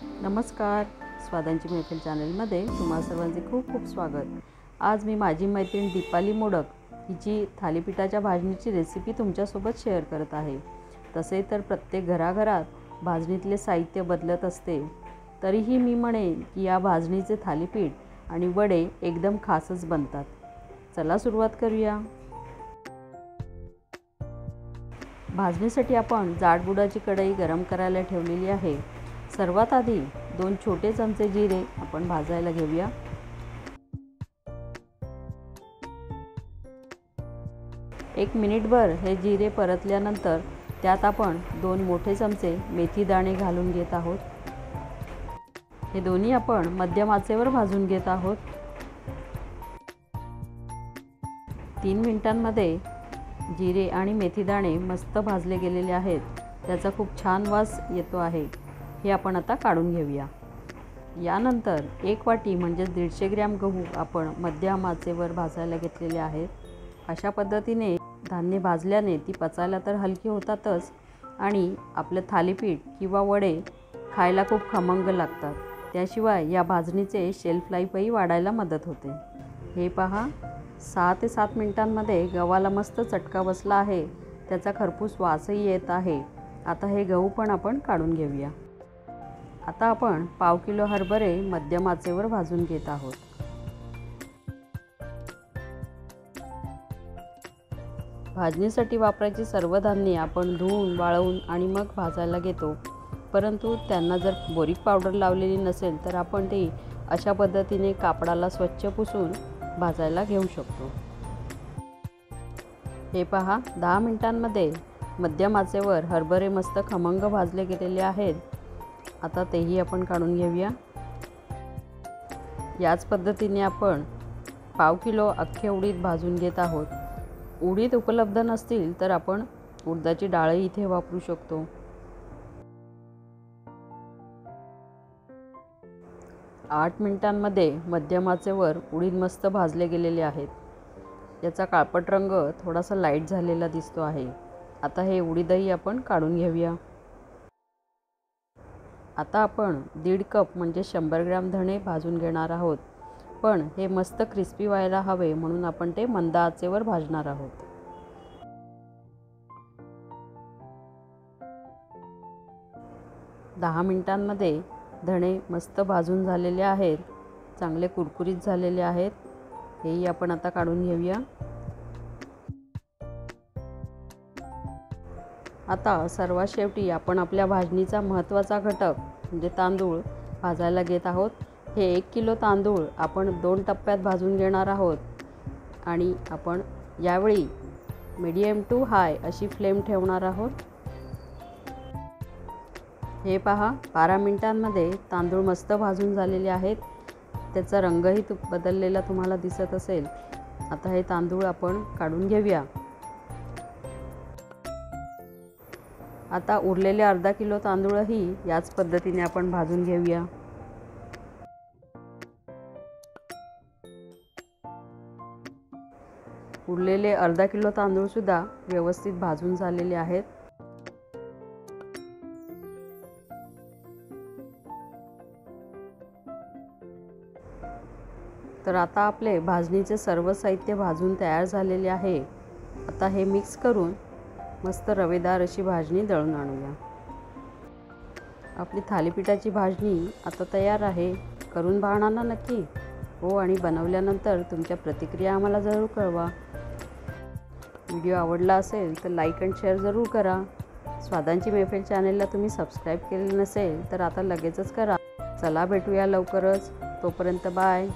नमस्कार, स्वादांची मैफिल चॅनलमध्ये तुम्हा सर्वांचे खूप खूप स्वागत। आज मी माझी मैत्रीण दीपाली मोडक हिची थालीपीठाच्या भाजणीची रेसिपी तुमच्यासोबत शेअर करत आहे। तसे तर प्रत्येक घराघरात भाजणीतले साहित्य बदलत असते, तरीही मी म्हणेन की या भाजणीचे थालीपीठ आणि वडे एकदम खासच बनतात। चला सुरुवात करूया। भाजणीसाठी आपण जाडबुडाची कढई गरम करायला ठेवलेली आहे। सर्वात आधी 2 छोटे चमचे जिरे आपण भाजायला घेऊया। एक मिनिटभर हे जिरे परतल्यानंतर त्यात आपण 2 मोठे चमचे मेथी दाणे घालून घेत आहोत। हे दोन्ही आपण मध्यम आचेवर भाजून घेत आहोत। 3 मिनिटांमध्ये जिरे आणि मेथी दाणे मस्त भाजले गेलेले आहेत। त्याचा खूप छान वास येतो आहे। हे आपण आता काढून घेऊया। यानंतर 1 वाटी म्हणजे 150 ग्रॅम गहू आपण मध्यम आचेवर भाजायला घेतलेले आहेत। अशा पद्धतीने धान्य भाजल्याने ती पचायला तर हलकी होतातच आणि आपले थालीपीठ किंवा वडे खायला खूप खमंग लागतात। त्याशिवाय या भाजणीचे शेल्फ लाईफही वाढायला मदत होते। हे पहा, 6 ते 7 मिनिटांमध्ये गव्हाला मस्त चटका बसला आहे। त्याचा खरपूस वासही येत आहे। आता हे गहू पण आपण काढून घेऊया। आता आपण पाव किलो हरभरे मध्यम आचेवर भाजून घेत आहोत। भाजणीसाठी वापरायची सर्व धान्ये आपण धुवून वाळवून आणि मग भाजायला घेतो, परंतु त्यांना जर बोरिक पावडर लावलेली नसेल तर आपण ती अशा पद्धतीने कापडाला स्वच्छ पुसून भाजायला घेऊ शकतो। हे पहा, 10 मिनिटांमध्ये मध्यम आचेवर हरभरे मस्त खमंग भाजले गेलेले आहेत। आता तेही आपण काढून घेऊया। याच पद्धतीने आपण पाव किलो अख्खे उडीद भाजून घेत आहोत। उडीद उपलब्ध नसतील तर आपण उडदाची डाळही इथे वापरू शकतो। आठ मिनिटांमध्ये मध्यम आचेवर उडीद मस्त भाजले गेलेले आहेत। याचा काळपट रंग थोडासा लाईट झालेला दिसतो आहे। आता हे उडीदही आपण काढून घेऊया। आता आपण 1.5 कप म्हणजे 100 ग्रॅम धणे भाजून घेणार आहोत, पण हे मस्त क्रिस्पी व्हायला हवे म्हणून आपण ते मंद आचेवर भाजणार आहोत। दहा मिनिटांमध्ये धणे मस्त भाजून झालेले आहेत, चांगले कुरकुरीत झालेले आहेत। हेही आपण आता काढून घेऊया। आता सर्वात शेवटी आपण आपल्या भाजणीचा महत्त्वाचा घटक म्हणजे तांदूळ भाजायला घेत आहोत। हे 1 किलो तांदूळ आपण 2 टप्प्यात भाजून घेणार आहोत आणि आपण यावेळी मीडियम टू हाय अशी फ्लेम ठेवणार आहोत। हे पहा, 12 मिनिटांमध्ये तांदूळ मस्त भाजून झालेले आहेत। त्याचा रंगही बदललेला तुम्हाला दिसत असेल। आता हे तांदूळ आपण काढून घेऊया। आता उरलेले अर्धा किलो तांदूळही याच पद्धतीने आपण भाजून घेऊया। उरलेले अर्धा किलो तांदूळ सुद्धा व्यवस्थित भाजून झालेले आहेत। तर आता आपले भाजणीचे सर्व साहित्य भाजून तयार झालेले आहे। आता हे मिक्स करून मस्त रवेदार अशी भाजणी दळून आणूया। आपली थालीपीठाची भाजणी आता तयार आहे। करून पाहणार ना नक्की? हो, आणि बनवल्यानंतर तुमच्या प्रतिक्रिया आम्हाला जरूर कळवा। व्हिडिओ आवडला असेल तर लाईक आणि शेअर जरूर करा। स्वादांची मैफिल चॅनलला तुम्ही सबस्क्राईब केले नसेल तर आता लगेचच करा। चला भेटूया लवकरच। तोपर्यंत बाय।